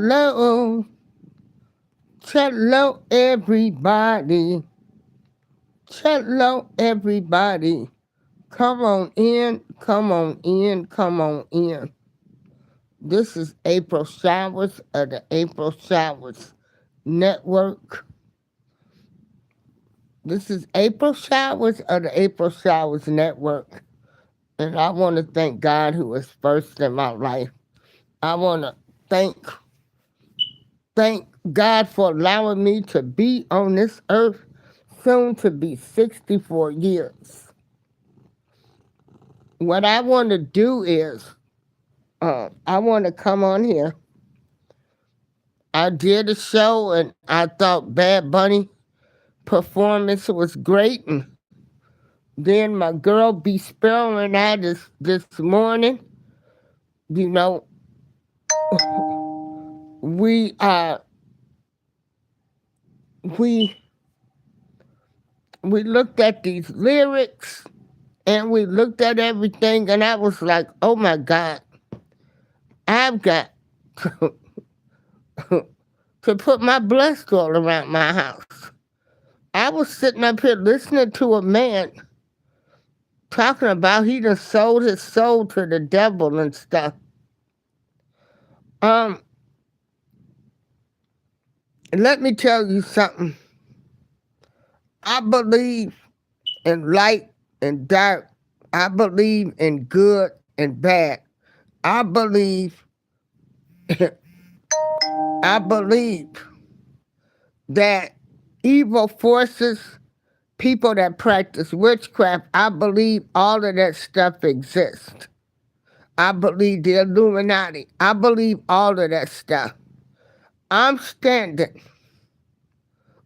Hello, hello, everybody. Hello, everybody. Come on in, come on in, come on in. This is April Showers of the April Showers Network. This is April Showers of the April Showers Network. And I want to thank God who is first in my life. I want to thank thank God for allowing me to be on this earth, soon to be 64 years. What I want to do is, I want to come on here. I did a show and I thought Bad Bunny performance was great. And then my girl be spelling out this morning, you know, we we we looked at these lyrics and we looked at everything and I was like, oh my God, I've got to put my blood all around my house. I was sitting up here listening to a man talking about he done sold his soul to the devil and stuff. Um, Let me tell you something. I believe in light and dark. I believe in good and bad. I believe I believe that evil forces, people that practice witchcraft, I believe all of that stuff exists. I believe the Illuminati. I believe all of that stuff. I'm standing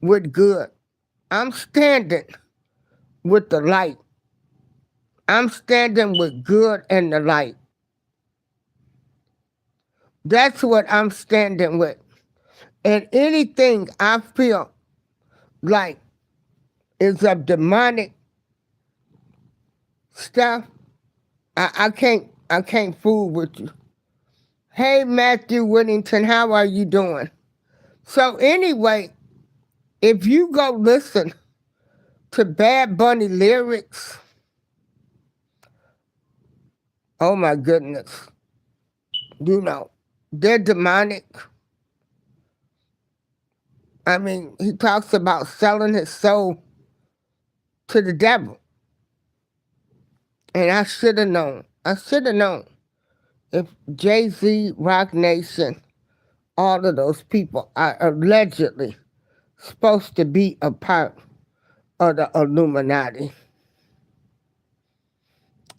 with good. I'm standing with the light. I'm standing with good and the light. That's what I'm standing with. And anything I feel like is of demonic stuff, I can't fool with you. Hey Matthew Whittington, how are you doing? So anyway, if you go listen to Bad Bunny lyrics, oh my goodness, they're demonic. I mean, he talks about selling his soul to the devil. And I should have known. I should have known if Jay-Z, Rock Nation, all of those people are allegedly supposed to be a part of the Illuminati.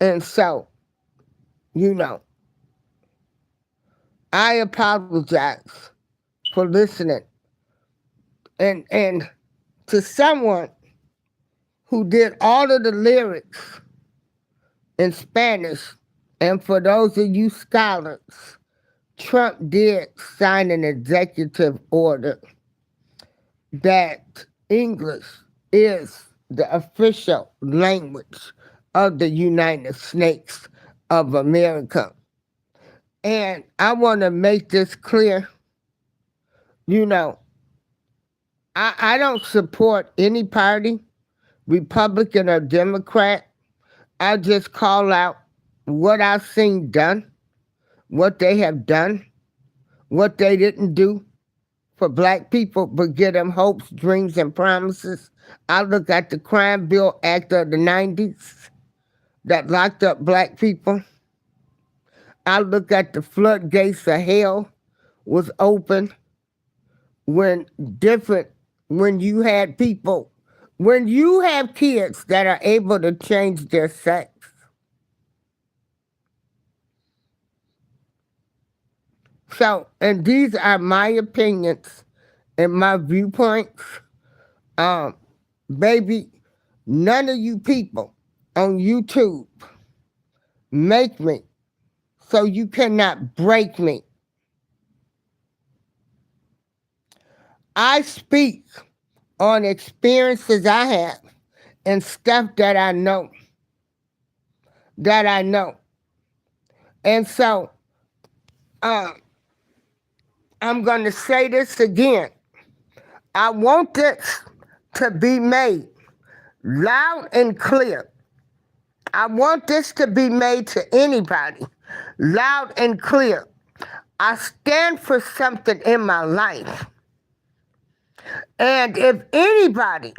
And so, you know, I apologize for listening. And to someone who did all of the lyrics in Spanish, and for those of you scholars, Trump did sign an executive order that English is the official language of the United States of America. And I want to make this clear. You know, I don't support any party, Republican or Democrat. I just call out what I've seen done, what they have done, what they didn't do for black people, but give them hopes, dreams, and promises. I look at the Crime Bill Act of the 90s that locked up black people. I look at the floodgates of hell was open when different, when you had people, when you have kids that are able to change their sex. So, and these are my opinions and my viewpoints. Um, Baby, none of you people on YouTube make me, so you cannot break me. I speak on experiences I have and stuff that I know. That I know. And so, uh, I'm going to say this again. I want this to be made loud and clear. I want this to be made to anybody loud and clear. I stand for something in my life. And if anybody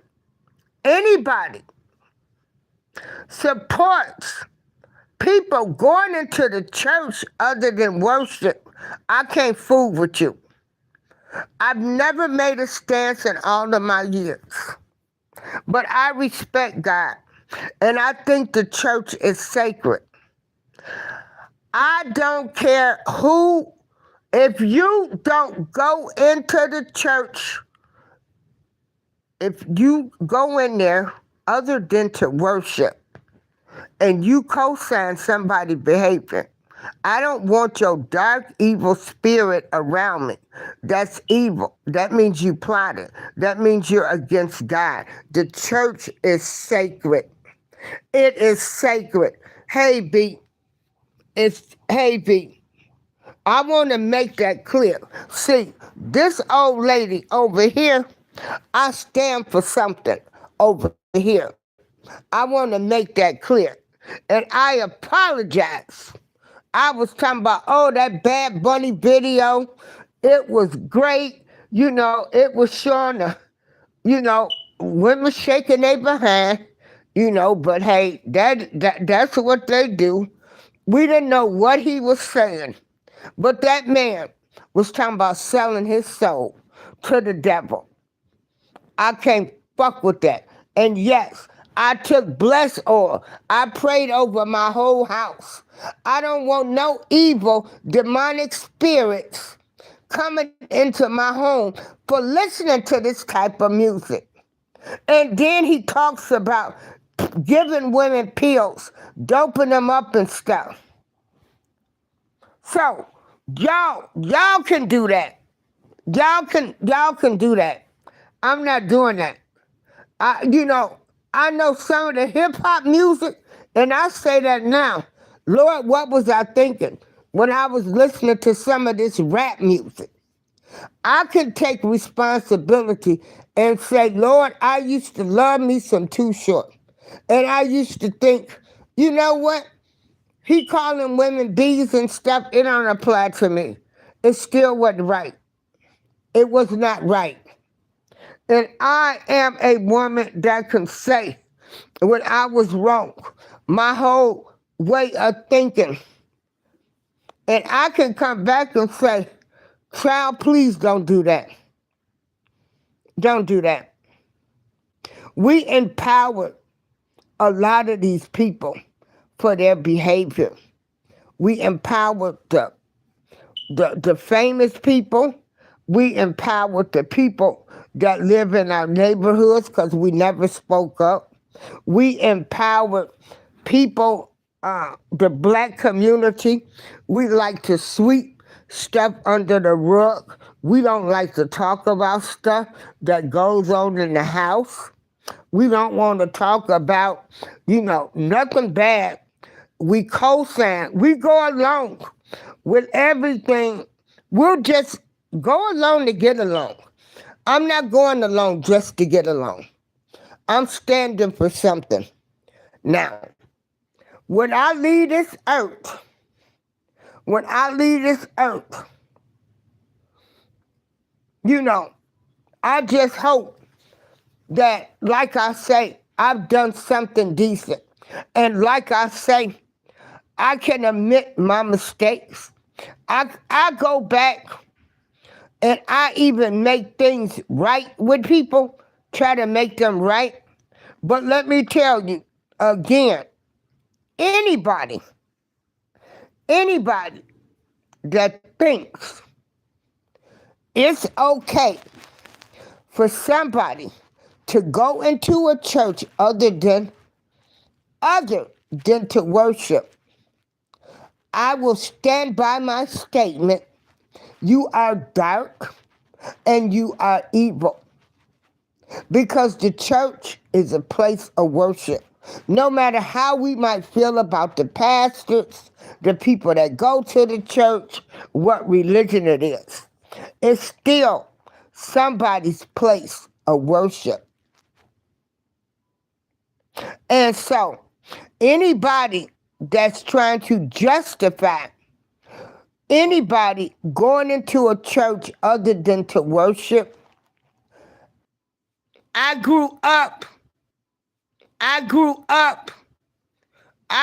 supports people going into the church other than worship, I can't fool with you. I've never made a stance in all of my years. But I respect God. And I think the church is sacred. I don't care who, if you don't go into the church, if you go in there other than to worship, and you co-sign somebody's behavior, I don't want your dark, evil spirit around me. That's evil. That means you plotted. That means you're against God. The church is sacred. It is sacred. Hey, B. Hey, B. I want to make that clear. See, this old lady over here, I stand for something over here. I want to make that clear. And I apologize. I was talking about, that Bad Bunny video. It was great. It was showing women shaking their behind, but hey, that's what they do. We didn't know what he was saying. But that man was talking about selling his soul to the devil. I can't fuck with that. And yes, I took blessed oil. I prayed over my whole house. I don't want no evil, demonic spirits coming into my home for listening to this type of music. And then he talks about giving women pills, doping them up and stuff. So, y'all can do that. Y'all can do that. I'm not doing that. I know some of the hip hop music, and I say that now. Lord, what was I thinking when I was listening to some of this rap music? I can take responsibility and say, Lord, I used to love me some Too Short. And I used to think, you know what? He calling women bees and stuff, it don't apply to me. It still wasn't right. It was not right. And I am a woman that can say when I was wrong, my whole way of thinking. And I can come back and say, child, please don't do that. Don't do that. We empowered a lot of these people for their behavior. We empowered the famous people. We empowered the people that live in our neighborhoods because we never spoke up. We empowered people, the black community. We like to sweep stuff under the rug. We don't like to talk about stuff that goes on in the house. We don't want to talk about, nothing bad. We co-sign. We go along with everything. We'll just go along to get along. I'm not going along just to get along. I'm standing for something. Now, when I leave this earth, I just hope that, like I say, I've done something decent. And like I say, I can admit my mistakes. I go back and I even make things right with people, try to make them right. But let me tell you again, anybody that thinks it's okay for somebody to go into a church other than to worship, I will stand by my statement. You are dark and you are evil. Because the church is a place of worship. No matter how we might feel about the pastors, the people that go to the church, what religion it is. It's still somebody's place of worship. And so, anybody that's trying to justify anybody going into a church other than to worship, I grew up. I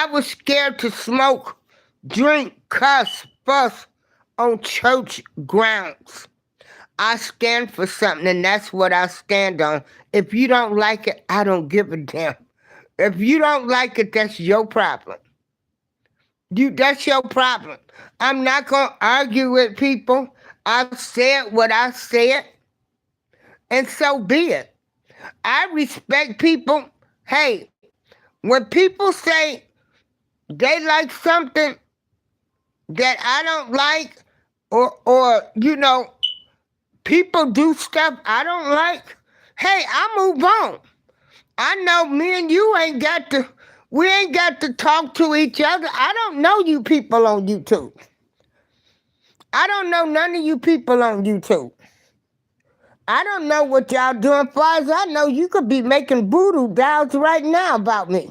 was scared to smoke, drink, cuss, fuss on church grounds. I stand for something, and that's what I stand on. If you don't like it, I don't give a damn. If you don't like it, that's your problem. That's your problem. I'm not gonna argue with people. I've said what I said, and so be it. I respect people. Hey, when people say they like something that I don't like, or people do stuff I don't like, hey, I move on. I know me and you we ain't got to talk to each other. I don't know you people on YouTube. I don't know none of you people on YouTube. I don't know what y'all doing. Far as I know, you could be making voodoo dolls right now about me.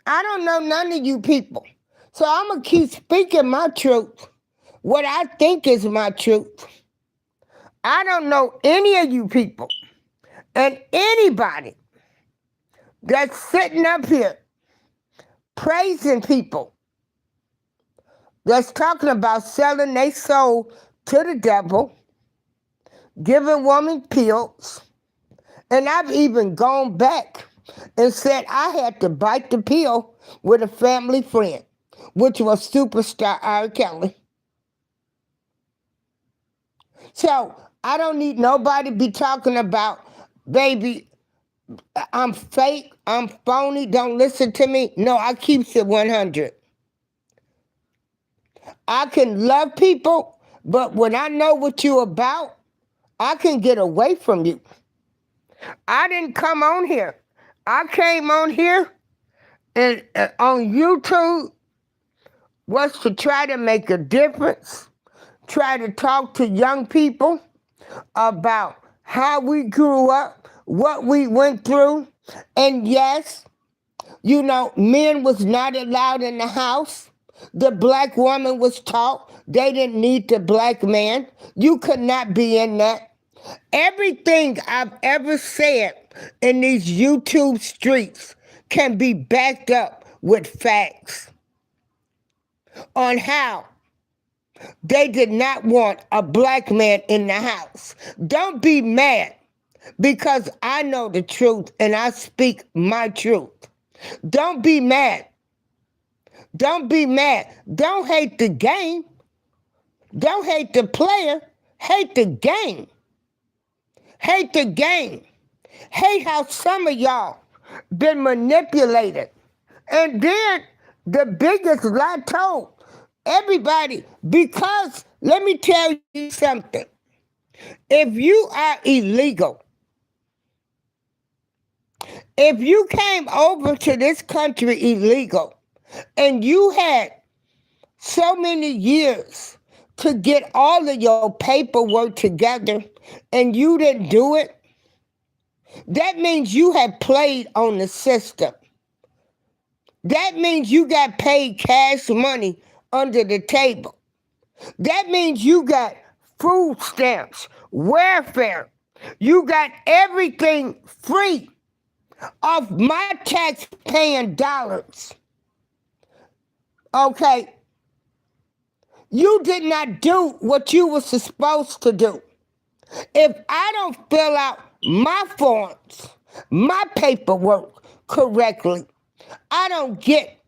I don't know none of you people. So I'm going to keep speaking my truth, what I think is my truth. I don't know any of you people. And anybody that's sitting up here praising people that's talking about selling their soul to the devil, giving women pills, and I've even gone back and said I had to bite the pill with a family friend, which was superstar R. Kelly. So I don't need nobody be talking about, baby, I'm fake, I'm phony, don't listen to me. No, I keeps it 100. I can love people, but when I know what you about, I can get away from you. I didn't come on here. I came on here and on YouTube was to try to make a difference, try to talk to young people about how we grew up, what we went through. And yes, men was not allowed in the house. The black woman was taught they didn't need the black man. You could not be in that. Everything I've ever said in these YouTube streets can be backed up with facts on how they did not want a black man in the house. Don't be mad because I know the truth and I speak my truth. Don't be mad. Don't be mad. Don't hate the game. Don't hate the player. Hate the game. Hate the game. Hate how some of y'all been manipulated. And then the biggest lie told everybody, because let me tell you something. If you are illegal, if you came over to this country illegal and you had so many years to get all of your paperwork together and you didn't do it, that means you have played on the system. That means you got paid cash money under the table. That means you got food stamps, welfare. You got everything free of my tax-paying dollars. Okay? You did not do what you were supposed to do. If I don't fill out my forms, my paperwork correctly, I don't get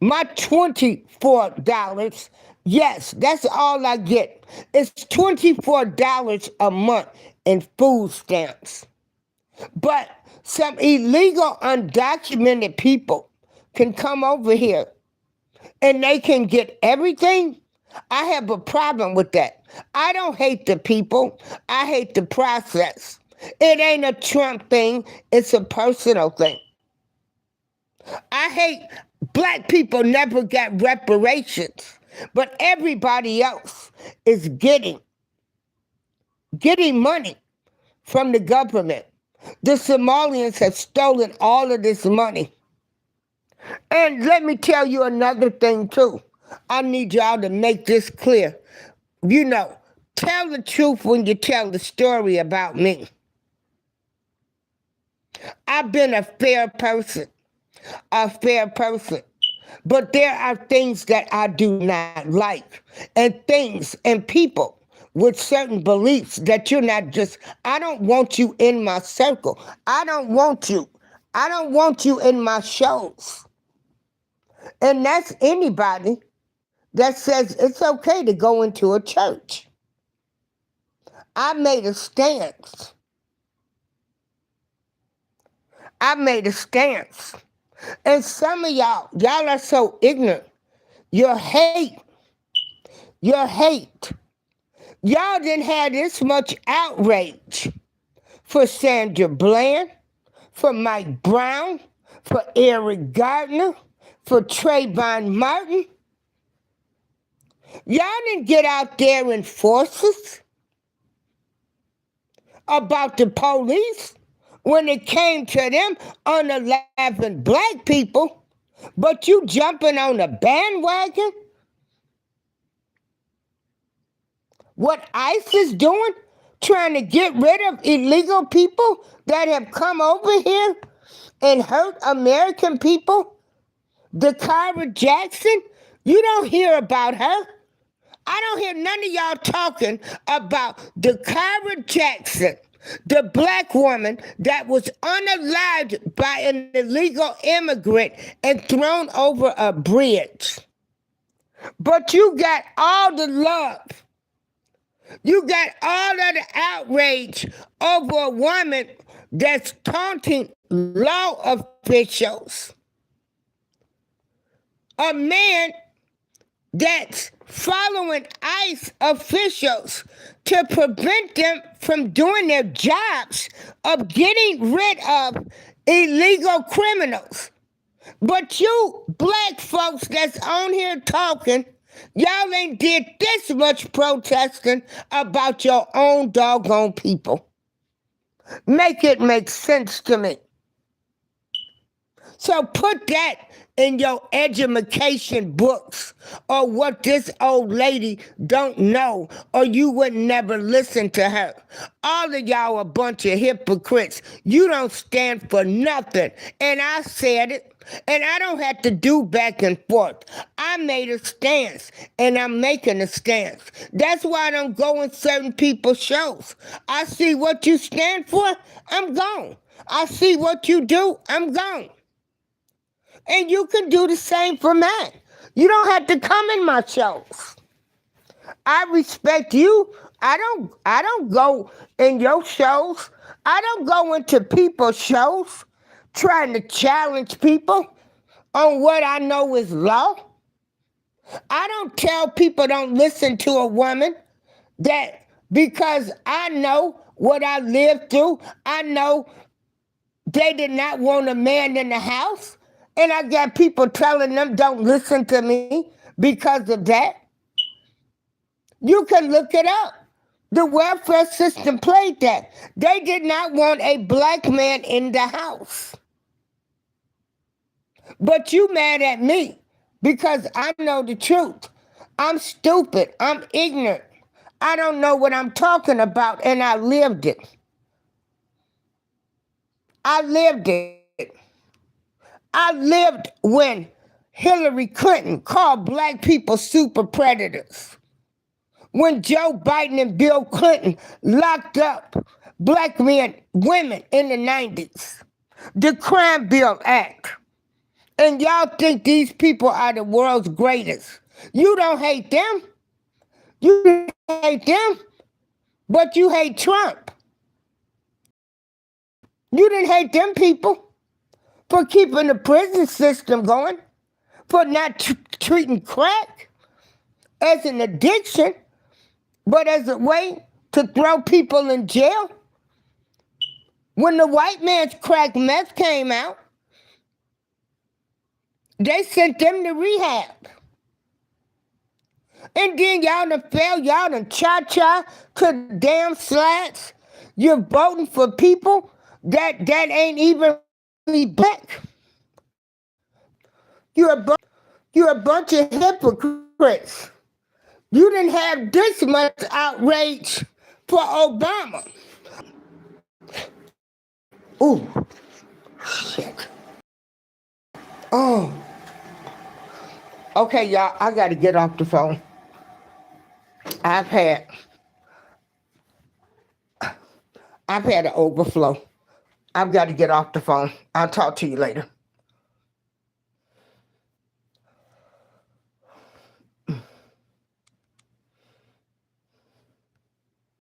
my $24. Yes, that's all I get. It's $24 a month in food stamps. But some illegal, undocumented people can come over here and they can get everything. I have a problem with that. I don't hate the people. I hate the process. It ain't a Trump thing. It's a personal thing. I hate black people never got reparations, but everybody else is getting getting money from the government. The Somalians have stolen all of this money. And let me tell you another thing too. I need y'all to make this clear. Tell the truth when you tell the story about me. I've been a fair person. But there are things that I do not like, and things and people with certain beliefs that you're not just, I don't want you in my circle. I don't want you. I don't want you in my shows. And that's anybody that says it's okay to go into a church. I made a stance. And some of y'all are so ignorant. Your hate. Y'all didn't have this much outrage for Sandra Bland, for Mike Brown, for Eric Gardner, for Trayvon Martin. Y'all didn't get out there in forces about the police when it came to them unalive black people, but you jumping on a bandwagon? What ICE is doing, trying to get rid of illegal people that have come over here and hurt American people? Dakara Jackson, you don't hear about her. I don't hear none of y'all talking about Dakara Jackson, the black woman that was unalived by an illegal immigrant and thrown over a bridge. But you got all the love. You got all of the outrage over a woman that's taunting law officials. A man that's following ICE officials to prevent them from doing their jobs of getting rid of illegal criminals. But you black folks that's on here talking, y'all ain't did this much protesting about your own doggone people. Make it make sense to me. So put that in your education books, or what this old lady don't know, or you would never listen to her. All of y'all a bunch of hypocrites. You don't stand for nothing. And I said it, and I don't have to do back and forth. I made a stance, and I'm making a stance. That's why I don't go in certain people's shows. I see what you stand for, I'm gone. I see what you do, I'm gone. And you can do the same for mine. You don't have to come in my shows. I respect you. I don't go in your shows. I don't go into people's shows trying to challenge people on what I know is law. I don't tell people don't listen to a woman that because I know what I lived through. I know they did not want a man in the house. And I got people telling them don't listen to me because of that. You can look it up. The welfare system played that. They did not want a black man in the house. But you mad at me because I know the truth. I'm stupid. I'm ignorant. I don't know what I'm talking about, and I lived it. I lived when Hillary Clinton called black people super predators. When Joe Biden and Bill Clinton locked up black men, women in the 90s. The Crime Bill Act. And y'all think these people are the world's greatest. You don't hate them. You hate them, but you hate Trump. You didn't hate them people for keeping the prison system going, for not treating crack as an addiction, but as a way to throw people in jail. When the white man's crack meth came out, they sent them to rehab. And then y'all done fell, y'all done cha-cha to the damn slats. You're voting for people that ain't even really black. You're a bunch of hypocrites. You didn't have this much outrage for Obama. Ooh, shit. Oh. Okay, y'all, I gotta get off the phone. I've had an overflow. I've got to get off the phone. I'll talk to you later.